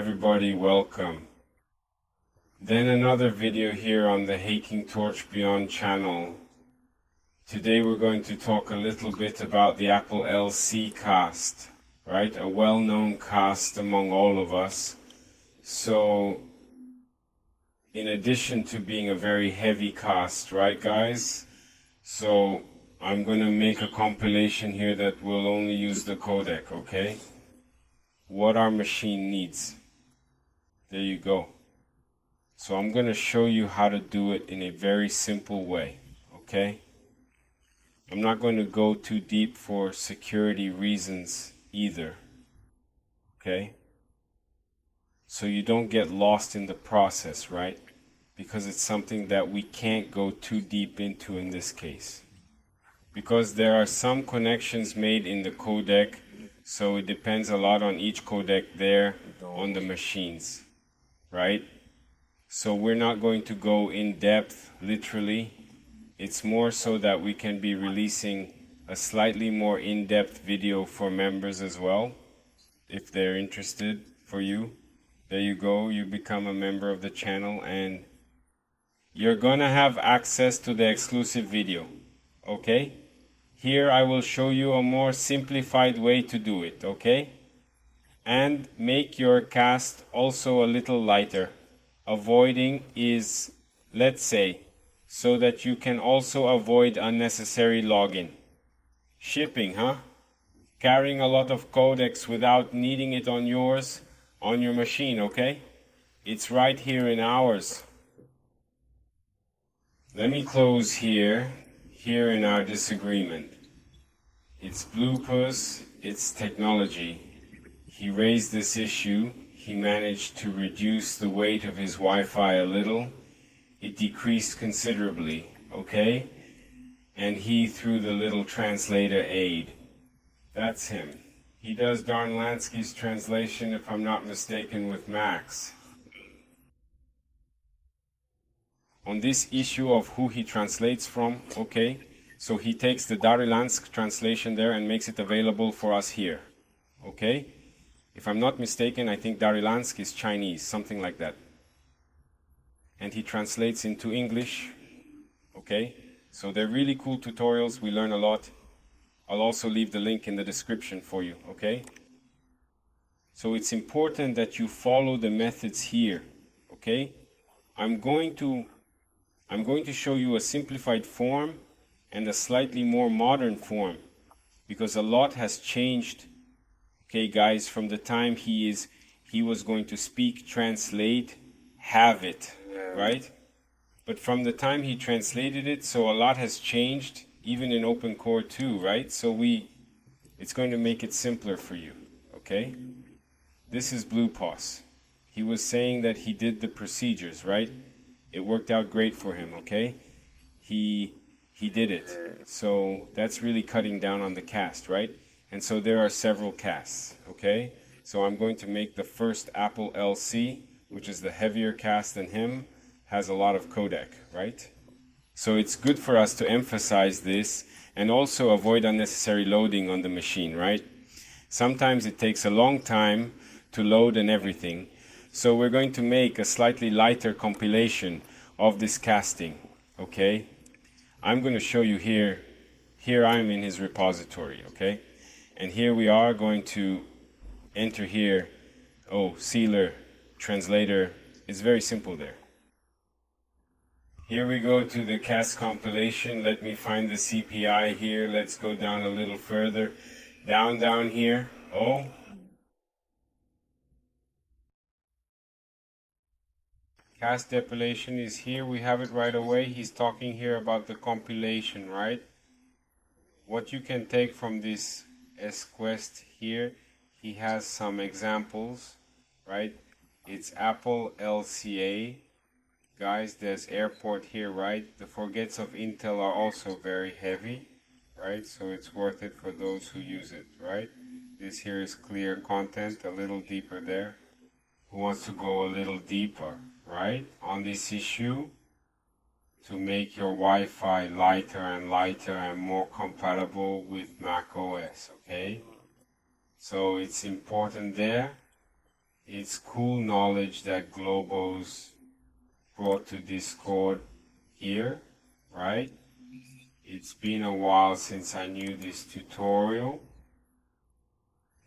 Everybody, welcome. Then another video here on the Hackintosh Beyond channel. Today we're going to talk a little bit about the AppleALC cast, right? A well-known cast among all of us. So, in addition to being a very heavy cast, right guys? So, I'm going to make a compilation here that will only use the codec, okay? What our machine needs. There you go. So I'm going to show you how to do it in a very simple way, okay? I'm not going to go too deep for security reasons either, okay? So you don't get lost in the process, right? Because it's something that we can't go too deep into in this case. Because there are some connections made in the codec, so it depends a lot on each codec there on the machines, right? So we're not going to go in depth, literally. It's more so that we can be releasing a slightly more in-depth video for members as well, if they're interested for you. There you go, you become a member of the channel and you're gonna have access to the exclusive video, okay? Here I will show you a more simplified way to do it, okay? And make your cast also a little lighter. Avoiding is, let's say, so that you can also avoid unnecessary login. Shipping, huh? Carrying a lot of codecs without needing it on yours, on your machine, okay? It's right here in ours. Let me close here in our disagreement. It's Bluepus, it's Tecnologia. He raised this issue. He managed to reduce the weight of his Wi-Fi a little. It decreased considerably, okay? And he threw the little translator aid. That's him. He does Darnlansky's translation, if I'm not mistaken, with Max. On this issue of who he translates from, okay? So he takes the Darnlansky translation there and makes it available for us here, okay? If I'm not mistaken, I think Darnlansky is Chinese, something like that. And he translates into English, okay? So they're really cool tutorials, we learn a lot. I'll also leave the link in the description for you, okay? So it's important that you follow the methods here, okay? I'm going to show you a simplified form and a slightly more modern form because a lot has changed, okay guys, from the time he was going to speak, translate, have it, right? But from the time he translated it, so a lot has changed, even in Open Core 2, right? So it's going to make it simpler for you, okay? This is Bluepus. He was saying that he did the procedures, right? It worked out great for him, okay? He did it. So that's really cutting down on the cast, right? And so there are several casts, okay? So I'm going to make the first AppleALC, which is the heavier cast than him, has a lot of codec, right? So it's good for us to emphasize this and also avoid unnecessary loading on the machine, right? Sometimes it takes a long time to load and everything. So we're going to make a slightly lighter compilation of this casting, okay? I'm going to show you here. Here I'm in his repository, okay? And here we are going to enter here, sealer, translator. It's very simple there. Here we go to the cast compilation. Let me find the CPI here. Let's go down a little further. Down here. Cast depilation is here. We have it right away. He's talking here about the compilation, right? What you can take from this SQuest here, he has some examples, right? It's AppleALC. Guys, there's airport here, right? The forgets of Intel are also very heavy, right? So it's worth it for those who use it, right? This here is clear content, a little deeper there. Who wants to go a little deeper, right? On this issue to make your Wi-Fi lighter and more compatible with Mac OS, okay? So it's important there. It's cool knowledge that Globo's brought to Discord here, right? It's been a while since I knew this tutorial,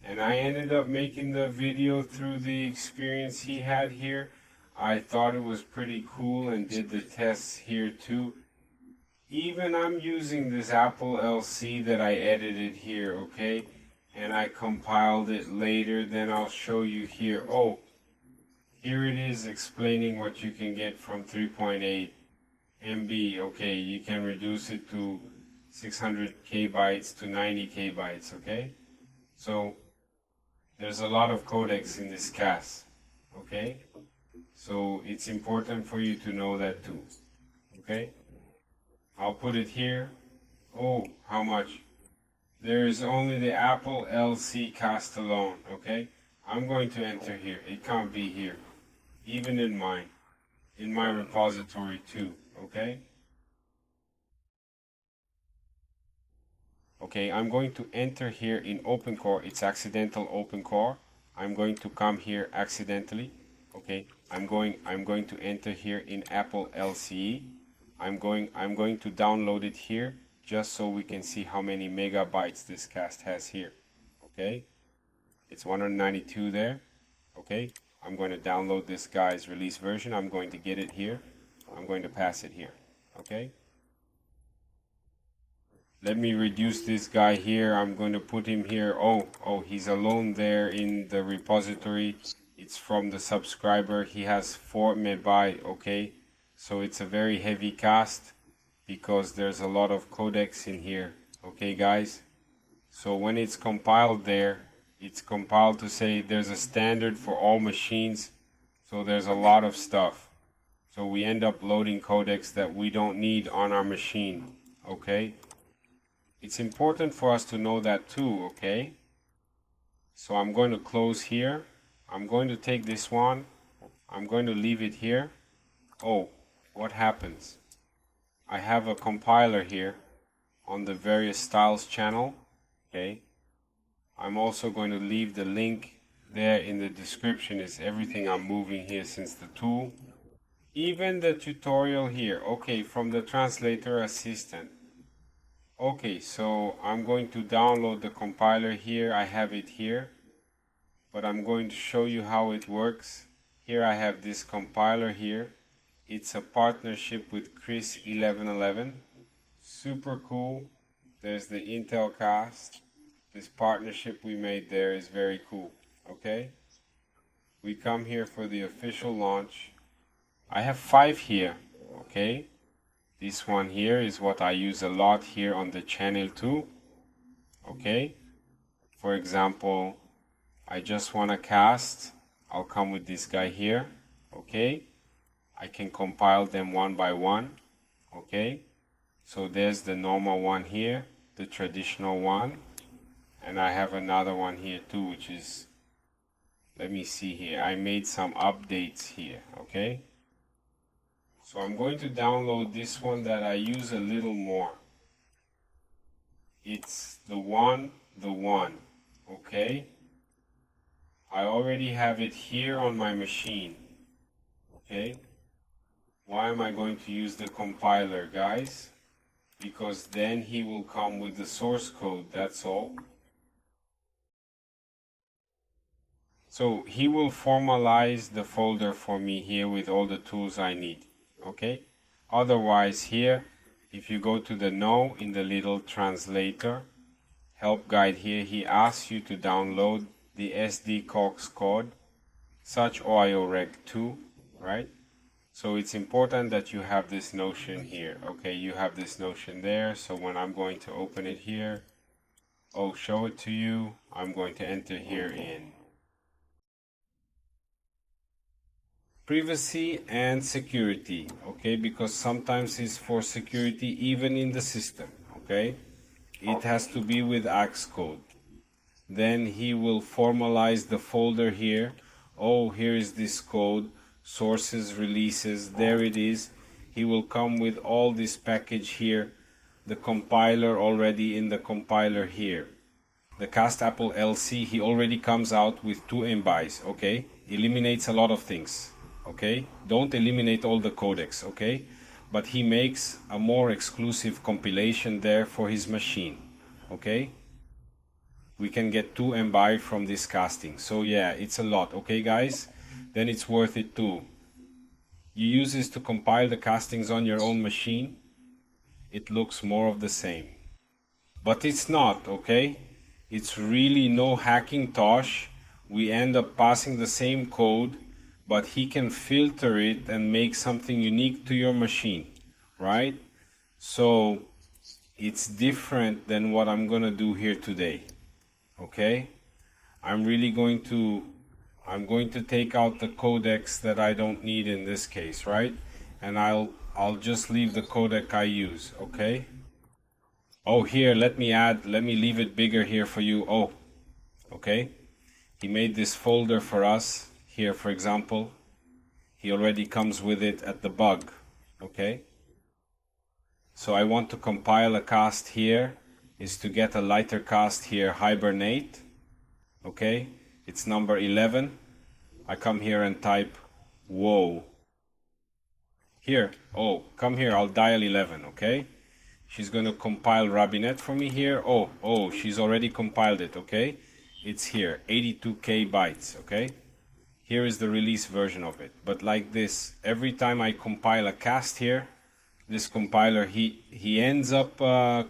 and I ended up making the video through the experience he had here. I thought it was pretty cool and did the tests here too. Even I'm using this AppleALC that I edited here, okay? And I compiled it later, then I'll show you here. Oh, here it is explaining what you can get from 3.8 MB. Okay, you can reduce it to 600 kbytes to 90 kbytes, okay? So there's a lot of codecs in this CAS, okay? So it's important for you to know that too, okay? I'll put it here. Oh, how much? There is only the AppleALC cast alone, okay? I'm going to enter here. It can't be here. Even in my repository too, okay? Okay, I'm going to enter here in OpenCore. It's accidental OpenCore. I'm going to come here accidentally. Okay, I'm going to enter here in AppleALC. I'm going to download it here just so we can see how many megabytes this cast has here. Okay, it's 192 there. Okay, I'm going to download this guy's release version. I'm going to get it here. I'm going to pass it here. Okay, let me reduce this guy here. I'm going to put him here. Oh, he's alone there in the repository. It's from the subscriber. He has 4 MB. Okay, so it's a very heavy cast because there's a lot of codecs in here. Okay, guys, so when it's compiled there, it's compiled to say there's a standard for all machines, so there's a lot of stuff. So we end up loading codecs that we don't need on our machine. Okay, it's important for us to know that too. Okay, so I'm going to close here. I'm going to take this one. I'm going to leave it here. Oh, what happens? I have a compiler here on the various styles channel. Okay, I'm also going to leave the link there in the description. Is everything I'm moving here since the tool. Even the tutorial here. Okay, from the translator assistant. Okay, so I'm going to download the compiler here. I have it here, but I'm going to show you how it works. Here I have this compiler here. It's a partnership with Chris 1111. Super cool. There's the Intel cast. This partnership we made there is very cool. Okay, we come here for the official launch. I have 5 here. Okay, this one here is what I use a lot here on the channel too. Okay, for example, I just want to cast. I'll come with this guy here. Okay, I can compile them one by one. Okay, so there's the normal one here, the traditional one, and I have another one here too, which is, let me see here, I made some updates here. Okay, so I'm going to download this one that I use a little more. It's the one. Okay, I already have it here on my machine. Okay, why am I going to use the compiler, guys? Because then he will come with the source code, that's all. So he will formalize the folder for me here with all the tools I need. Okay, otherwise here, if you go to the no in the little translator help guide here, he asks you to download the SD Cox code, such OIO-reg 2, right? So it's important that you have this notion here. Okay, you have this notion there. So when I'm going to open it here, show it to you, I'm going to enter here in privacy and security. Okay, because sometimes it's for security even in the system. Okay, it has to be with Axe code. Then he will formalize the folder here. Here is this code, sources, releases, there it is. He will come with all this package here, the compiler already in the compiler here. the Kext AppleALC, he already comes out with 2 MBIs, okay? Eliminates a lot of things, okay? Don't eliminate all the codecs, okay? But he makes a more exclusive compilation there for his machine, okay? We can get 2 MB from this casting. So yeah, it's a lot, okay guys? Then it's worth it too. You use this to compile the castings on your own machine. It looks more of the same. But it's not, okay? It's really no Hackintosh. We end up passing the same code, but he can filter it and make something unique to your machine, right? So it's different than what I'm gonna do here today, okay? I'm going to take out the codecs that I don't need in this case, right? And I'll just leave the codec I use, okay? Oh, here, let me leave it bigger here for you. Oh, okay. He made this folder for us here, for example. He already comes with it at the bug, okay? So I want to compile a cast here, is to get a lighter cast here, hibernate, okay? It's number 11. I come here and type, whoa. Here, oh, come here, I'll dial 11, okay? She's going to compile Rabinet for me here. Oh, she's already compiled it, okay? It's here, 82K bytes, okay? Here is the release version of it. But like this, every time I compile a cast here, this compiler, he ends up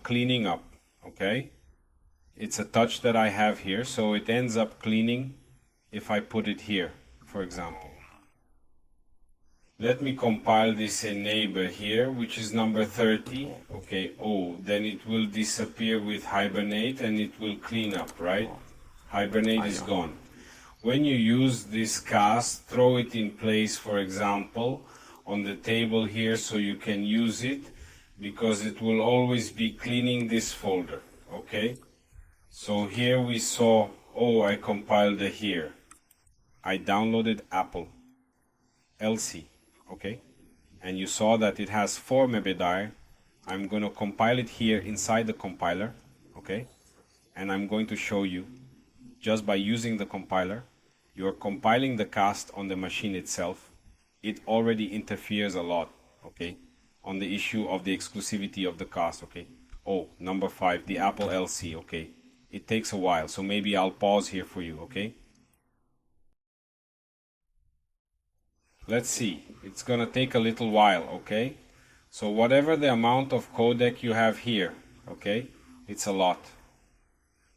cleaning up, okay? It's a touch that I have here, so it ends up cleaning if I put it here, for example. Let me compile this enable here, which is number 30. Okay, oh, then it will disappear with Hibernate and it will clean up, right? Hibernate is gone. When you use this cast, throw it in place, for example, on the table here so you can use it, because it will always be cleaning this folder, okay? So here we saw, oh, I compiled it here. I downloaded AppleALC. Okay, and you saw that it has 4 MB. I'm going to compile it here inside the compiler, okay, and I'm going to show you just by using the compiler. You're compiling the cast on the machine itself. It already interferes a lot, okay, on the issue of the exclusivity of the cast, okay. Oh, number 5, the AppleALC, okay. It takes a while, so maybe I'll pause here for you, okay. Let's see, it's gonna take a little while, okay? So whatever the amount of codec you have here, okay, it's a lot.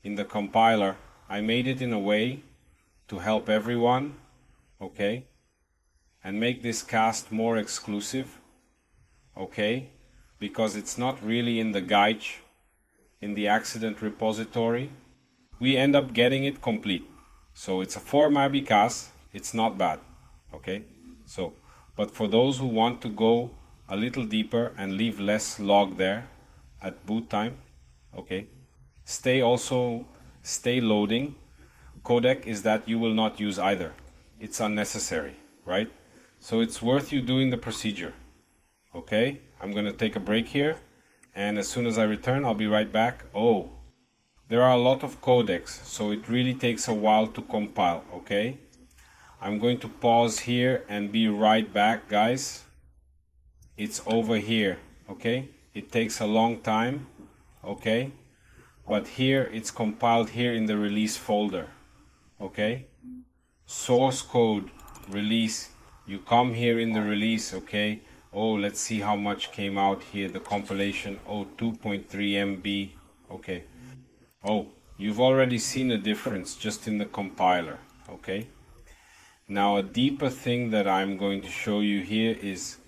In the compiler, I made it in a way to help everyone, okay, and make this cast more exclusive, okay, because it's not really in the guide, in the accident repository. We end up getting it complete. So it's a 4 MB cast, it's not bad, okay? So, but for those who want to go a little deeper and leave less log there at boot time, okay, stay loading. Codec is that you will not use either. It's unnecessary, right? So it's worth you doing the procedure, okay? I'm going to take a break here, and as soon as I return, I'll be right back. Oh, there are a lot of codecs, so it really takes a while to compile, okay? I'm going to pause here and be right back, guys. It's over here, okay? It takes a long time, okay? But here it's compiled here in the release folder, okay? Source code, release. You come here in the release, okay? Oh, let's see how much came out here, the compilation. Oh, 2.3 MB, okay. Oh, you've already seen a difference just in the compiler, okay? Now a deeper thing that I'm going to show you here is,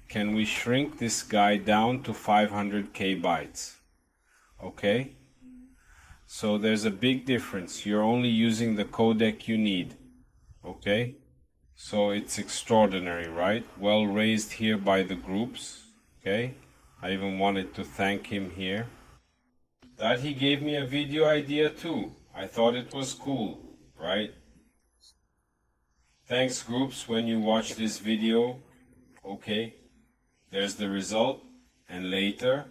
can we shrink this guy down to 500K bytes? Okay? So there's a big difference. You're only using the codec you need. Okay? So it's extraordinary, right? Well raised here by the groups. Okay? I even wanted to thank him here. That he gave me a video idea too. I thought it was cool, right? Thanks groups when you watch this video. Okay, there's the result, and later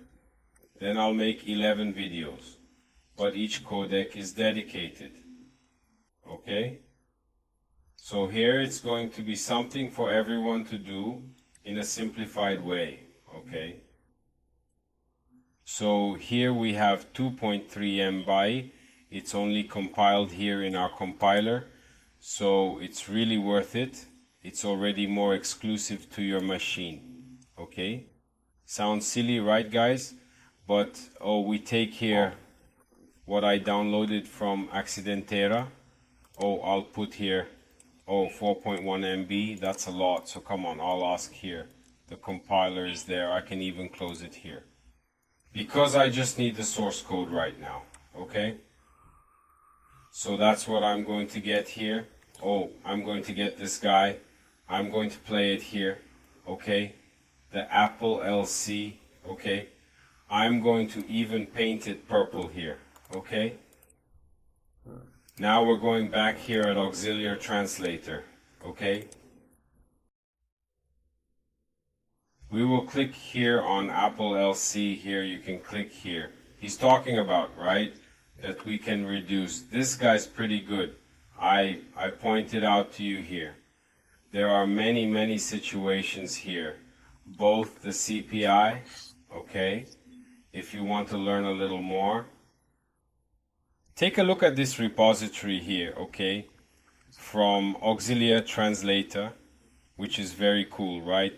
then I'll make 11 videos. but each codec is dedicated. Okay? So here it's going to be something for everyone to do in a simplified way. Okay? So here we have 2.3 MB. It's only compiled here in our compiler, so it's really worth it. It's already more exclusive to your machine. Okay? Sounds silly, right guys? But oh, we take here what I downloaded from Accidentera. Oh, I'll put here, oh, 4.1 MB. That's a lot, so come on, I'll ask here. The compiler is there. I can even close it here, because I just need the source code right now. Okay? So that's what I'm going to get here. Oh, I'm going to get this guy. I'm going to play it here. Okay? The AppleALC. Okay? I'm going to even paint it purple here. Okay? Now we're going back here at Auxiliary Translator. Okay? We will click here on AppleALC. Here you can click here. He's talking about, right, that we can reduce. This guy's pretty good. I pointed out to you here. There are many situations here. Both the CPI, okay, if you want to learn a little more. Take a look at this repository here, okay, from Auxiliary Translator, which is very cool, right?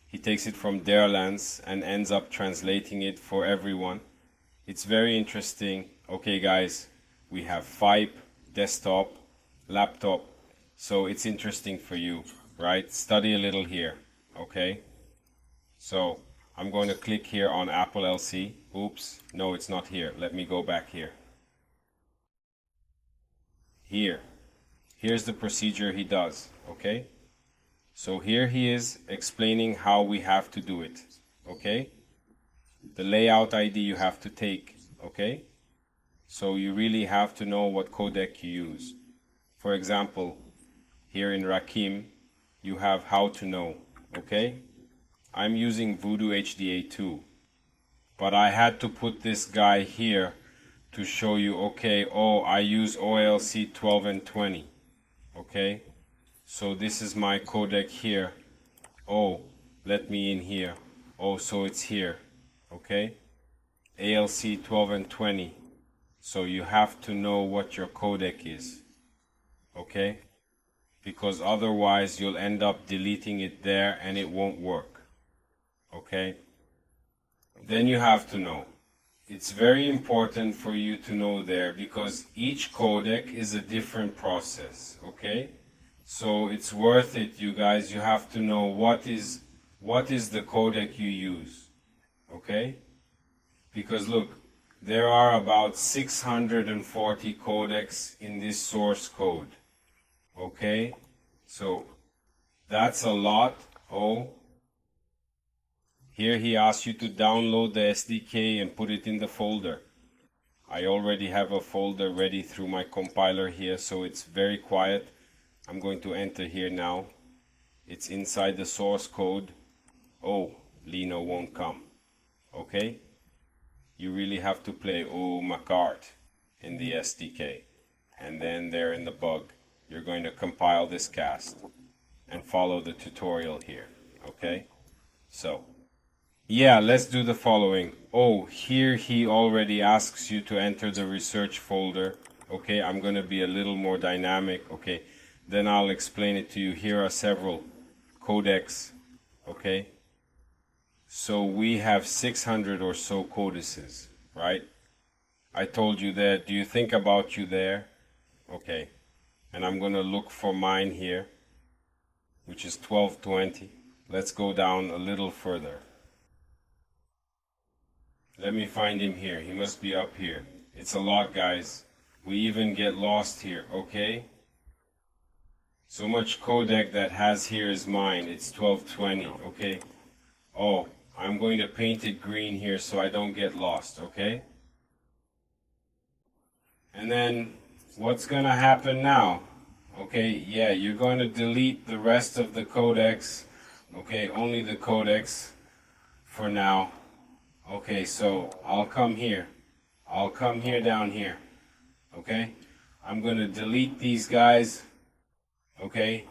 He takes it from Derlands and ends up translating it for everyone. It's very interesting. Okay guys, we have FIPE, desktop, laptop, so it's interesting for you, right? Study a little here, okay? So I'm going to click here on AppleALC. Oops, no, it's not here. Let me go back here. Here's the procedure he does, okay? So here he is explaining how we have to do it, okay? The layout ID you have to take, okay? So you really have to know what codec you use. For example, here in Rakim, you have how to know, okay? I'm using Voodoo HDA2, but I had to put this guy here to show you, okay, oh, I use OALC 12 and 20, okay? So this is my codec here. Oh, let me in here. Oh, so it's here, okay? ALC 12 and 20. So you have to know what your codec is, okay? Because otherwise you'll end up deleting it there and it won't work, okay? Then you have to know. It's very important for you to know there, because each codec is a different process, okay? So it's worth it, you guys. You have to know what is the codec you use, okay? Because look, there are about 640 codecs in this source code, okay? So that's a lot. Oh, here he asks you to download the SDK and put it in the folder. I already have a folder ready through my compiler here, so it's very quiet. I'm going to enter here now. It's inside the source code. Oh, Lino won't come. Okay? You really have to play Oh Macart in the SDK. And then there in the bug, you're going to compile this cast and follow the tutorial here. Okay? So, yeah, let's do the following. Oh, here he already asks you to enter the research folder. Okay, I'm going to be a little more dynamic. Okay, then I'll explain it to you. Here are several codecs. Okay, so we have 600 or so codices, right? I told you that. Do you think about you there? Okay, and I'm going to look for mine here, which is 1220. Let's go down a little further. Let me find him here. He must be up here. It's a lot, guys. We even get lost here, okay? So much codec that has here is mine. It's 1220, okay? Oh, I'm going to paint it green here so I don't get lost, okay? And then what's going to happen now? Okay, yeah, you're going to delete the rest of the codecs. Okay, only the codecs for now. Okay, so I'll come here. I'll come here down here. Okay, I'm going to delete these guys. Okay,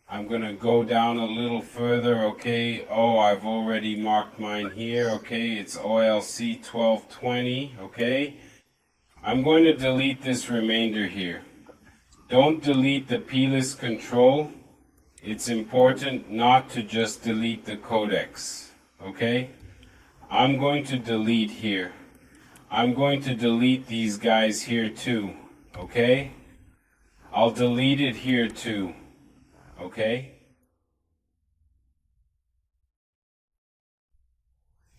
I'm going to go down a little further. Okay, oh, I've already marked mine here. Okay, it's AppleALC 1220. Okay, I'm going to delete this remainder here. Don't delete the plist control. It's important not to just delete the codecs. Okay, I'm going to delete here. I'm going to delete these guys here too. Okay, I'll delete it here too. Okay,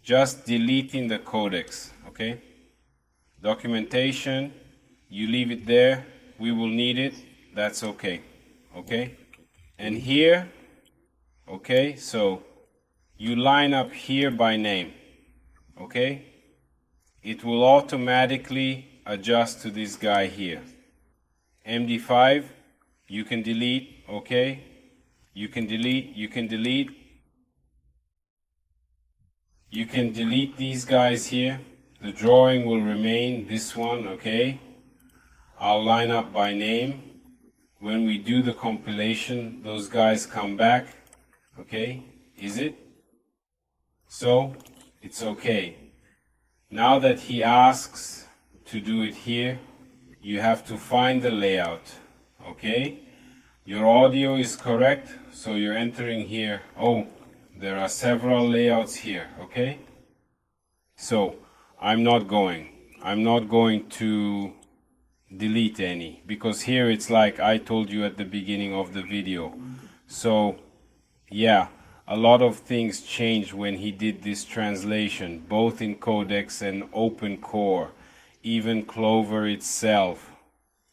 just deleting the codecs. Okay, documentation, you leave it there. We will need it. That's okay. Okay, and here, okay, so you line up here by name. Okay, it will automatically adjust to this guy here. MD5, you can delete. Okay, you can delete, you can delete. You can delete these guys here. The drawing will remain this one. Okay, I'll line up by name. When we do the compilation, those guys come back. Okay, is it? So, it's okay. Now that he asks to do it here, you have to find the layout. Okay, your audio is correct, so you're entering here. Oh, there are several layouts here. Okay, so I'm not going to delete any, because here it's like I told you at the beginning of the video. So yeah, a lot of things changed when he did this translation, both in Codecs and Open Core, even Clover itself.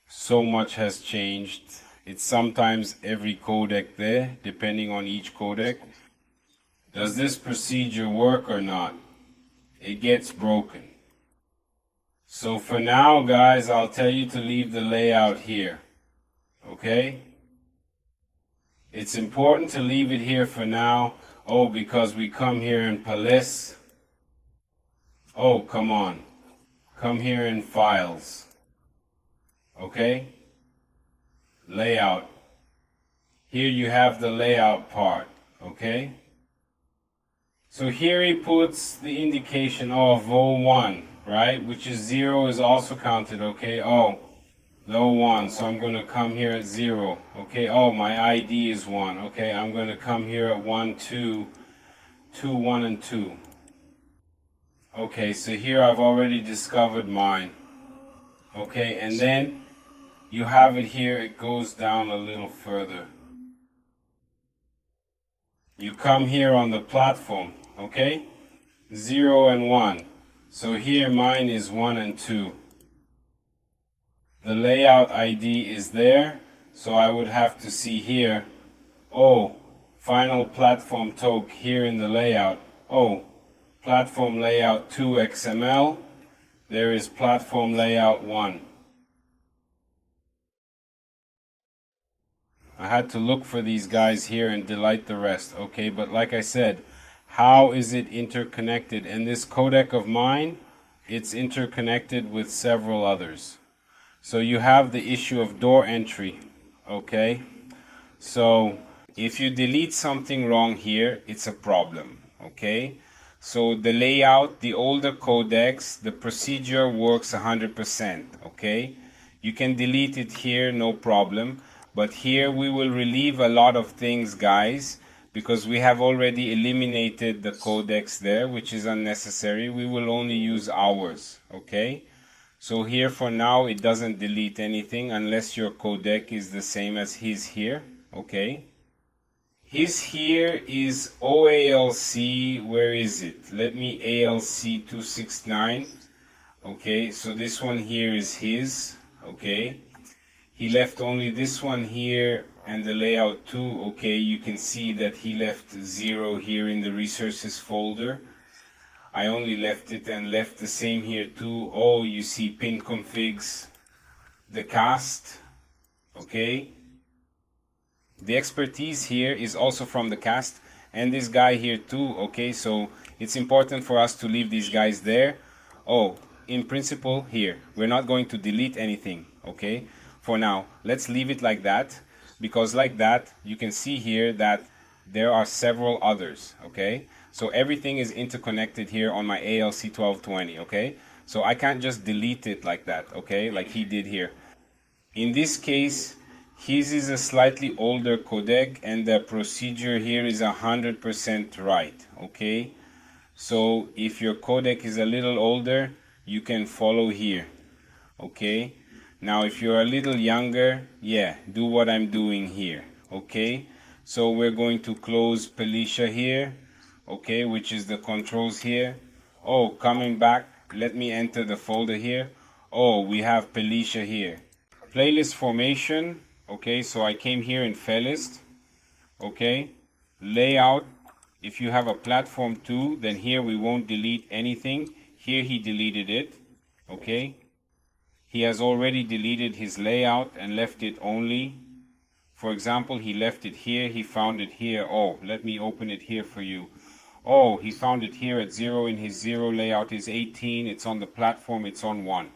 So much has changed. It's sometimes every codec there, depending on each codec. Does this procedure work or not? It gets broken. So for now, guys, I'll tell you to leave the layout here. Okay? It's important to leave it here for now. Oh, because we come here in plist. Oh, come on. Come here in files. Okay? Layout. Here you have the layout part. Okay? So here he puts the indication of O1, right? Which is 0 is also counted. Okay? Oh, the O1. So I'm going to come here at 0. Okay? Oh, my ID is 1. Okay? I'm going to come here at 1, 2, 2, 1, and 2. Okay, so here I've already discovered mine. Okay, and then you have it here. It goes down a little further. You come here on the platform. Okay, 0 and 1. So here mine is 1 and 2. The layout ID is there, so I would have to see here, oh, final platform toke here in the layout. Oh, platform layout 2 XML. There is platform layout 1. I had to look for these guys here and delete the rest. Okay, but like I said, how is it interconnected? And this codec of mine, it's interconnected with several others. So you have the issue of door entry. Okay, so if you delete something wrong here, it's a problem. Okay, so the layout, the older codecs, the procedure works 100%. Okay, you can delete it here, no problem. But here we will relieve a lot of things, guys, because we have already eliminated the codecs there, which is unnecessary. We will only use ours. Okay, so here for now it doesn't delete anything unless your codec is the same as his here. Okay, his here is AppleALC. Where is it? Let me ALC 269. Okay, so this one here is his. Okay, he left only this one here and the layout 2. Okay, you can see that he left 0 here in the resources folder. I only left it and left the same here too. Oh, you see pin configs, the cast. Okay, the expertise here is also from the cast, and this guy here too. Okay, so it's important for us to leave these guys there. Oh, in principle here. We're not going to delete anything, okay? For now, let's leave it like that, because like that, you can see here that there are several others, okay? So everything is interconnected here on my ALC 1220, okay? So I can't just delete it like that, okay? Like he did here. In this case, his is a slightly older codec and the procedure here is 100% right, okay? So if your codec is a little older, you can follow here, okay? Now if you're a little younger, yeah, do what I'm doing here, okay? So we're going to close Felicia here, okay, which is the controls here. Oh, coming back, let me enter the folder here. Oh, we have Felicia here. Playlist formation, okay, so I came here in playlist, okay. Layout, if you have a platform 2, then here we won't delete anything. Here he deleted it, okay. He has already deleted his layout and left it only. For example, he left it here, he found it here. Oh, let me open it here for you. Oh, he found it here at 0 in his 0 layout is 18. It's on the platform, it's on 1.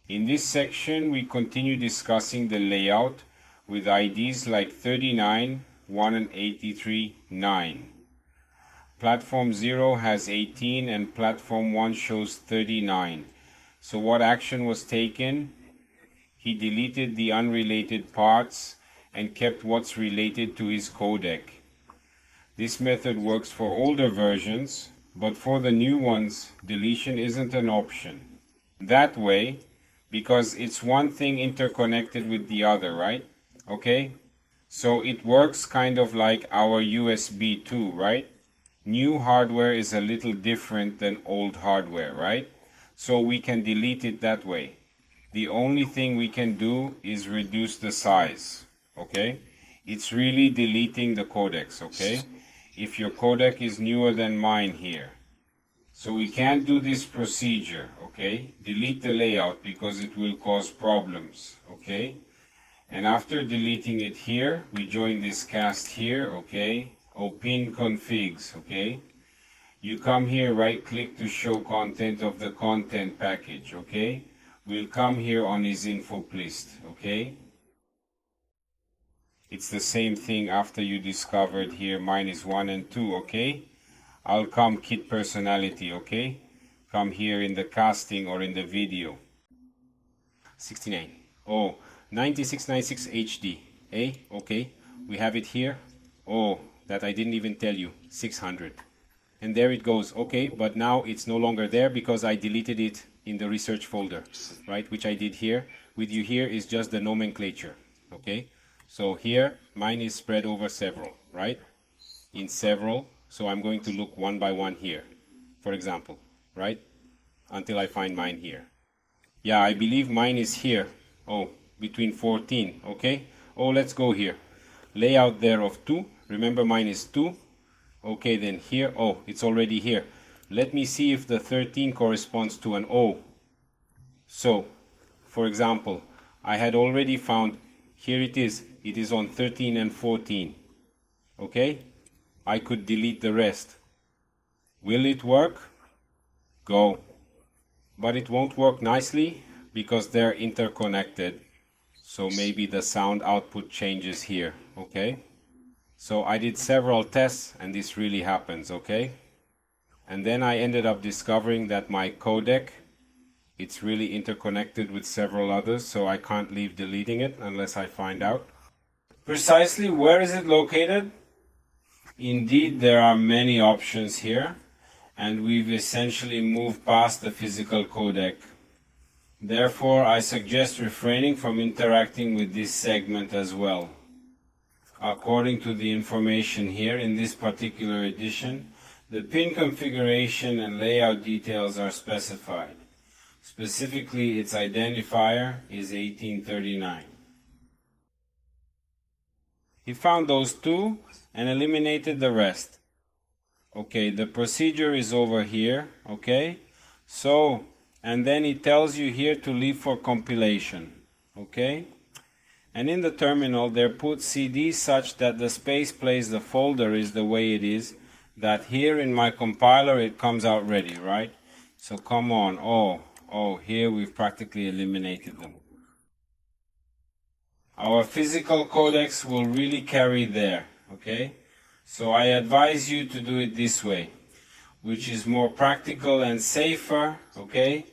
In this section, we continue discussing the layout with IDs like 39, 1 and 83, 9. Platform 0 has 18 and platform 1 shows 39. So what action was taken? He deleted the unrelated parts and kept what's related to his codec. This method works for older versions, but for the new ones, deletion isn't an option. That way, because it's one thing interconnected with the other, right? Okay? So it works kind of like our USB 2, right? New hardware is a little different than old hardware, right? So we can delete it that way. The only thing we can do is reduce the size, okay? It's really deleting the codecs, okay? If your codec is newer than mine here. So we can't do this procedure, okay? Delete the layout because it will cause problems, okay? And after deleting it here, we join this cast here, okay? Pin configs, okay? You come here, right click to show content of the content package, okay? We'll come here on his info list, okay? It's the same thing after you discovered here mine is 1 and 2, okay? I'll come kit personality, okay? Come here in the casting or in the video. 69. Oh, 9696 HD. Eh? Okay. We have it here. Oh, that I didn't even tell you. 600. And there it goes. Okay, but now it's no longer there because I deleted it in the research folder, right? Which I did here. With you here is just the nomenclature. Okay? So here, mine is spread over several, right? In several. So I'm going to look one by one here, for example, right? Until I find mine here. Yeah, I believe mine is here. Oh, between 14, okay? Oh, let's go here. Layout there of 2. Remember mine is 2. Okay, then here, oh, it's already here. Let me see if the 13 corresponds to an O. So, for example, I had already found, here it is on 13 and 14. Okay? I could delete the rest. Will it work? Go. But it won't work nicely because they're interconnected. So maybe the sound output changes here, okay? So I did several tests and this really happens, okay? And then I ended up discovering that my codec, it's really interconnected with several others, so I can't leave deleting it unless I find out. Precisely where is it located? Indeed, there are many options here, and we've essentially moved past the physical codec. Therefore, I suggest refraining from interacting with this segment as well. According to the information here in this particular edition, the pin configuration and layout details are specified. Specifically, its identifier is 1839. He found those two and eliminated the rest. Okay, the procedure is over here, okay? So, and then it tells you here to leave for compilation, okay? And in the terminal, there put CD such that the space place the folder is the way it is, that here in my compiler it comes out ready, right? So come on, Oh, here we've practically eliminated them. Our physical codecs will really carry there, okay? So I advise you to do it this way, which is more practical and safer, okay?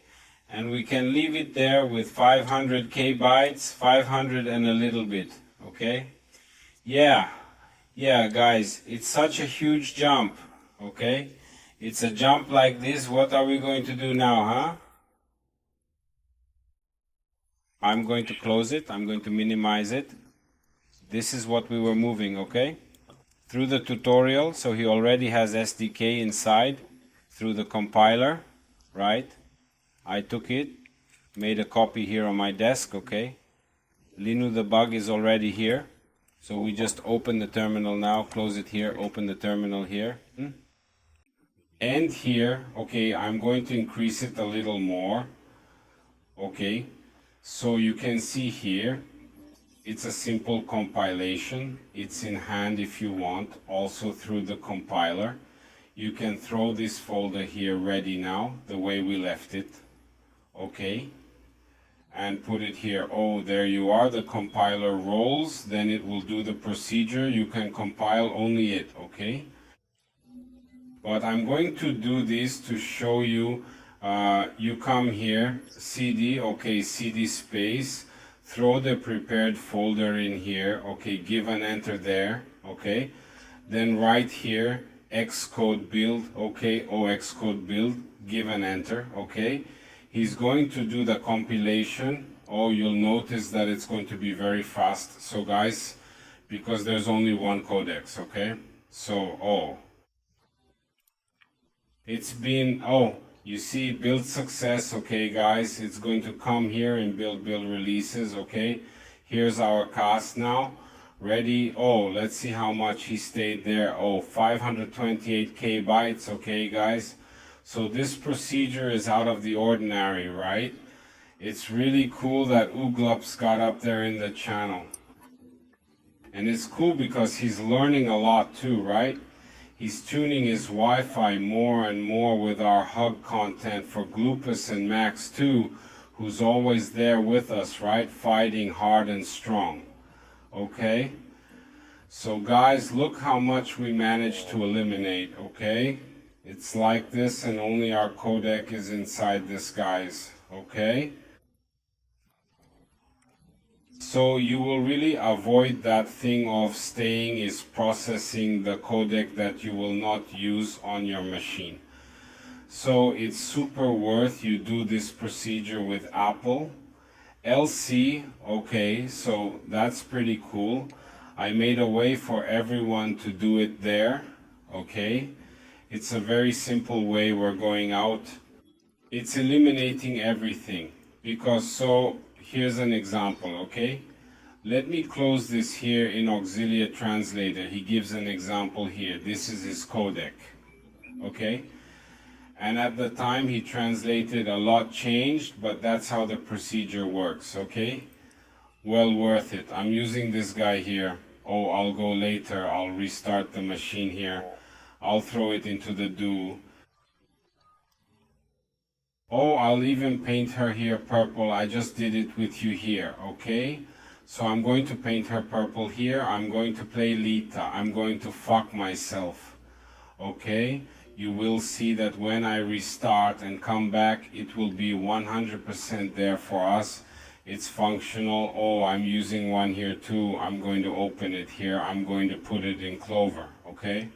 And we can leave it there with 500k bytes, 500 and a little bit, okay? Yeah, guys, it's such a huge jump, okay? It's a jump like this. What are we going to do now, huh? I'm going to close it. I'm going to minimize it. This is what we were moving, okay? Through the tutorial, so he already has SDK inside through the compiler, right? I took it, made a copy here on my desk, okay? Linu the bug is already here. So we just open the terminal now, close it here, open the terminal here. And here, okay, I'm going to increase it a little more. Okay, so you can see here, it's a simple compilation. It's in hand if you want, also through the compiler. You can throw this folder here ready now, the way we left it. Okay, and put it here. Oh, there you are. The compiler rolls, then it will do the procedure. You can compile only it, okay? But I'm going to do this to show you. You come here, CD, okay, CD space, throw the prepared folder in here, okay, give an enter there, okay, then right here, Xcode build, okay, Xcode build, give an enter, okay. He's going to do the compilation. Oh, you'll notice that it's going to be very fast. So guys, because there's only one codex, okay, so, it's been, you see, build success, okay guys, it's going to come here and build releases, okay. Here's our cast now, ready. Oh, let's see how much he stayed there. Oh, 528k bytes, okay guys. So this procedure is out of the ordinary, right? It's really cool that Uglops got up there in the channel. And it's cool because he's learning a lot too, right? He's tuning his Wi-Fi more and more with our hug content for Gloopus and Max too, who's always there with us, right? Fighting hard and strong. Okay? So guys, look how much we managed to eliminate, okay? It's like this and only our codec is inside this, guys, okay? So you will really avoid that thing of staying is processing the codec that you will not use on your machine. So it's super worth you do this procedure with AppleALC. Okay, so that's pretty cool. I made a way for everyone to do it there. Okay, it's a very simple way we're going out. It's eliminating everything because here's an example, okay? Let me close this here in Auxilia Translator. He gives an example here. This is his codec, okay? And at the time he translated, a lot changed, but that's how the procedure works, okay? Well worth it. I'm using this guy here. Oh, I'll go later. I'll restart the machine here. I'll throw it into the do. Oh, I'll even paint her here purple. I just did it with you here, okay? So I'm going to paint her purple here. I'm going to play Lita. I'm going to fuck myself, okay? You will see that when I restart and come back, it will be 100% there for us. It's functional. Oh, I'm using one here too. I'm going to open it here. I'm going to put it in Clover, okay?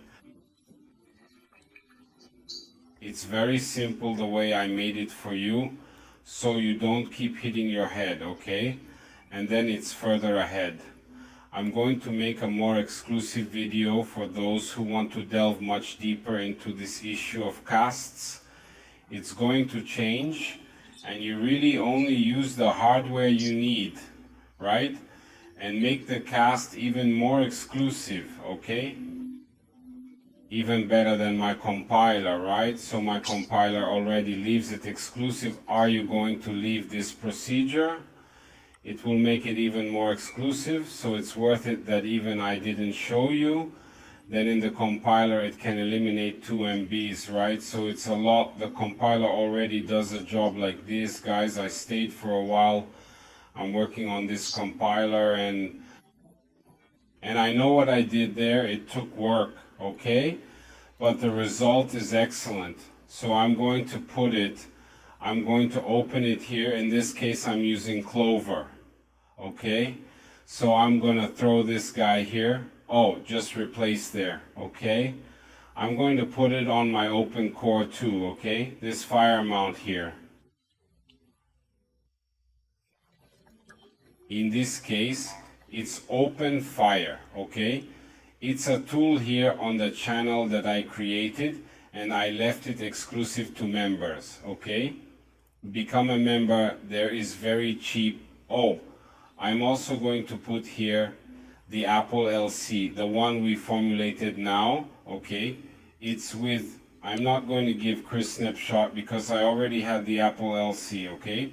It's very simple the way I made it for you, so you don't keep hitting your head, okay? And then it's further ahead. I'm going to make a more exclusive video for those who want to delve much deeper into this issue of casts. It's going to change, and you really only use the hardware you need, right? And make the cast even more exclusive, okay? Even better than my compiler, right? So my compiler already leaves it exclusive. Are you going to leave this procedure? It will make it even more exclusive, so it's worth it that even I didn't show you. then in the compiler it can eliminate 2 MBs, right? So it's a lot. The compiler already does a job like this, guys. I stayed for a while. I'm working on this compiler, and I know what I did there. It took work, okay? But the result is excellent. So I'm going to open it here. In this case, I'm using Clover, okay? So I'm going to throw this guy here. Oh, just replace there, okay? I'm going to put it on my open core too, okay? This fire mount here. In this case, it's open fire, okay? It's a tool here on the channel that I created, and I left it exclusive to members, okay? Become a member. There is very cheap. Oh, I'm also going to put here the AppleALC, the one we formulated now, okay? It's with, I'm not going to give Chris snapshot because I already had the AppleALC, okay?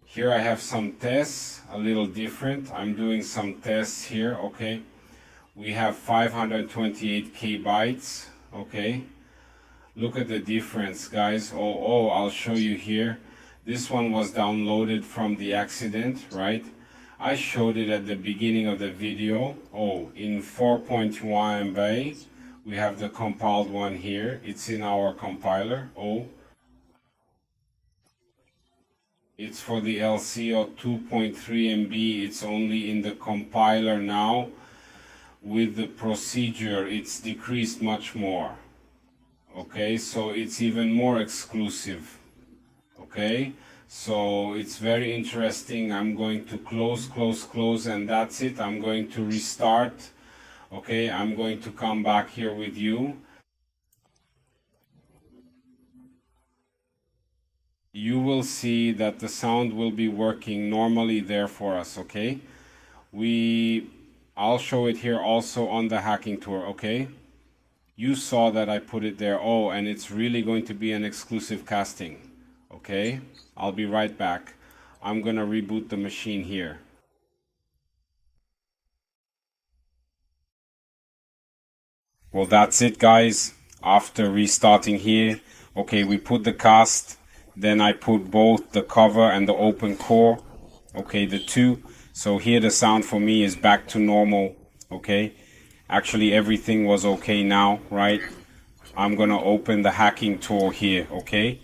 Here I have some tests, a little different. I'm doing some tests here, okay? We have 528 KB, okay? Look at the difference, guys. Oh, I'll show you here. This one was downloaded from the accident, right? I showed it at the beginning of the video. Oh, in 4.1 MB. We have the compiled one here. It's in our compiler. Oh, it's for the LC of 2.3 MB. It's only in the compiler now. With the procedure, it's decreased much more. Okay, so it's even more exclusive. Okay, so it's very interesting. I'm going to close, and that's it. I'm going to restart. Okay, I'm going to come back here with you. You will see that the sound will be working normally there for us, okay? I'll show it here also on the Hackintosh, okay? You saw that I put it there. Oh, and it's really going to be an exclusive casting, okay? I'll be right back. I'm gonna reboot the machine here. Well, that's it, guys. After restarting here, okay, we put the cast. Then I put both the cover and the open core, okay, the two. So here the sound for me is back to normal, okay. Actually everything was okay now, right? I'm gonna open the Hackintosh here, okay.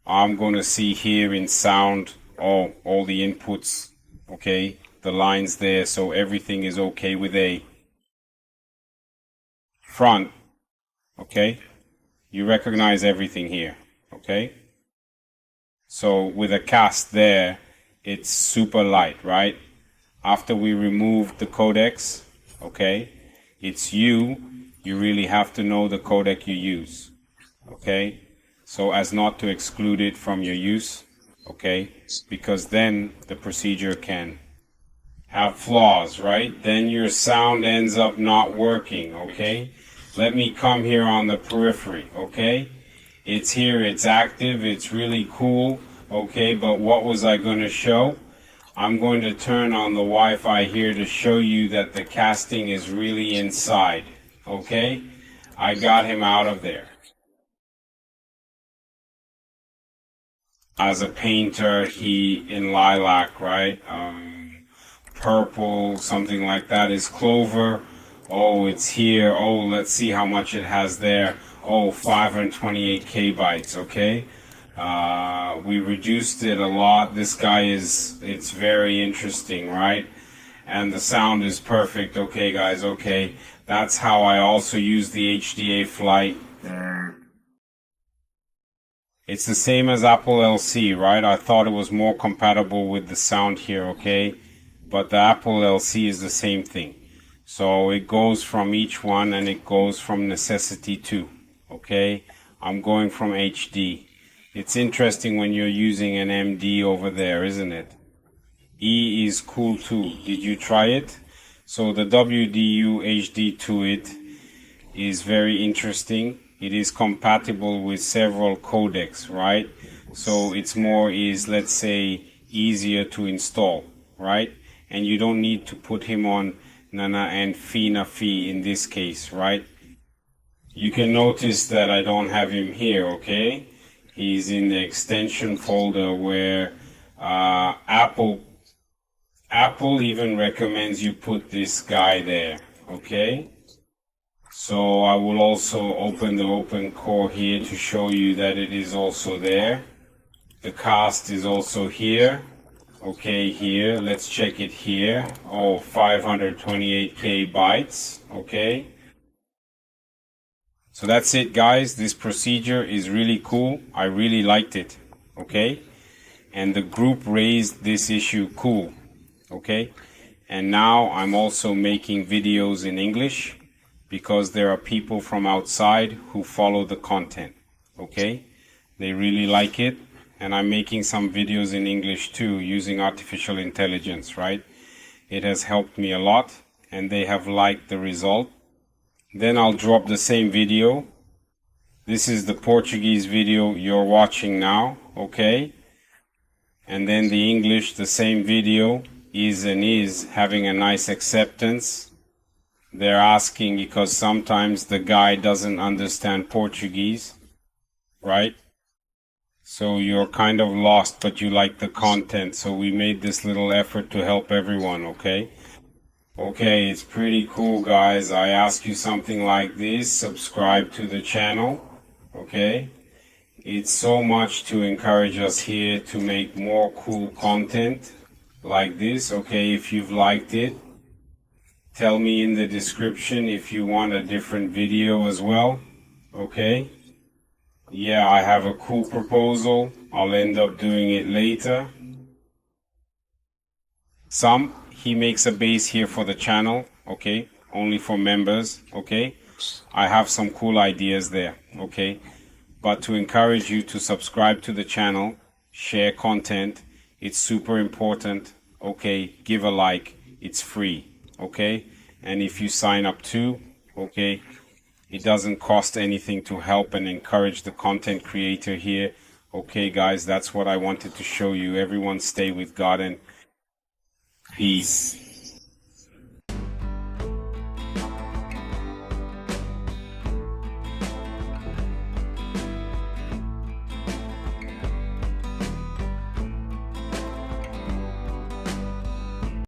I'm gonna see here in sound all the inputs, okay, the lines there, so everything is okay with a front, okay. You recognize everything here, okay. So with a cast there, it's super light, right? After we remove the codecs, okay, it's you really have to know the codec you use, okay? So as not to exclude it from your use, okay? Because then the procedure can have flaws, right? Then your sound ends up not working, okay? Let me come here on the periphery, okay? It's here, it's active, it's really cool, okay, but what was I going to show? I'm going to turn on the Wi-Fi here to show you that the casting is really inside, okay? I got him out of there. As a painter, he in lilac, right? Purple, something like that is clover. Oh, it's here. Oh, let's see how much it has there. Oh, 528 KB, okay? We reduced it a lot. This guy it's very interesting, right? And the sound is perfect. Okay, guys, okay. That's how I also use the HDA flight. It's the same as AppleALC, right? I thought it was more compatible with the sound here, okay? But the AppleALC is the same thing. So it goes from each one, and it goes from necessity too, okay? I'm going from HD. It's interesting when you're using an MD over there, isn't it? E is cool too. Did you try it? So the WDU HD to it is very interesting. It is compatible with several codecs, right? So it's more is, let's say, easier to install, right? And you don't need to put him on Nana and Fina Fee in this case, right? You can notice that I don't have him here, okay? He's in the extension folder where Apple even recommends you put this guy there, okay? So I will also open the open core here to show you that it is also there. The cast is also here. Okay, here, let's check it here. Oh, 528k bytes, okay? So that's it, guys. This procedure is really cool. I really liked it, okay? And the group raised this issue cool, okay? And now I'm also making videos in English because there are people from outside who follow the content, okay? They really like it. And I'm making some videos in English too using artificial intelligence, right? It has helped me a lot and they have liked the result. Then I'll drop the same video. This is the Portuguese video you're watching now, okay? And then the English, the same video, is having a nice acceptance. They're asking because sometimes the guy doesn't understand Portuguese, right? So you're kind of lost, but you like the content. So we made this little effort to help everyone, okay? Okay, it's pretty cool, guys. I ask you something like this. Subscribe to the channel, okay? It's so much to encourage us here to make more cool content like this, okay? If you've liked it, tell me in the description if you want a different video as well, okay? Yeah, I have a cool proposal. I'll end up doing it later. He makes a base here for the channel, okay? Only for members, okay? I have some cool ideas there, okay? But to encourage you to subscribe to the channel, share content, it's super important, okay? Give a like, it's free, okay? And if you sign up too, okay? It doesn't cost anything to help and encourage the content creator here. Okay, guys, that's what I wanted to show you. Everyone stay with God and peace.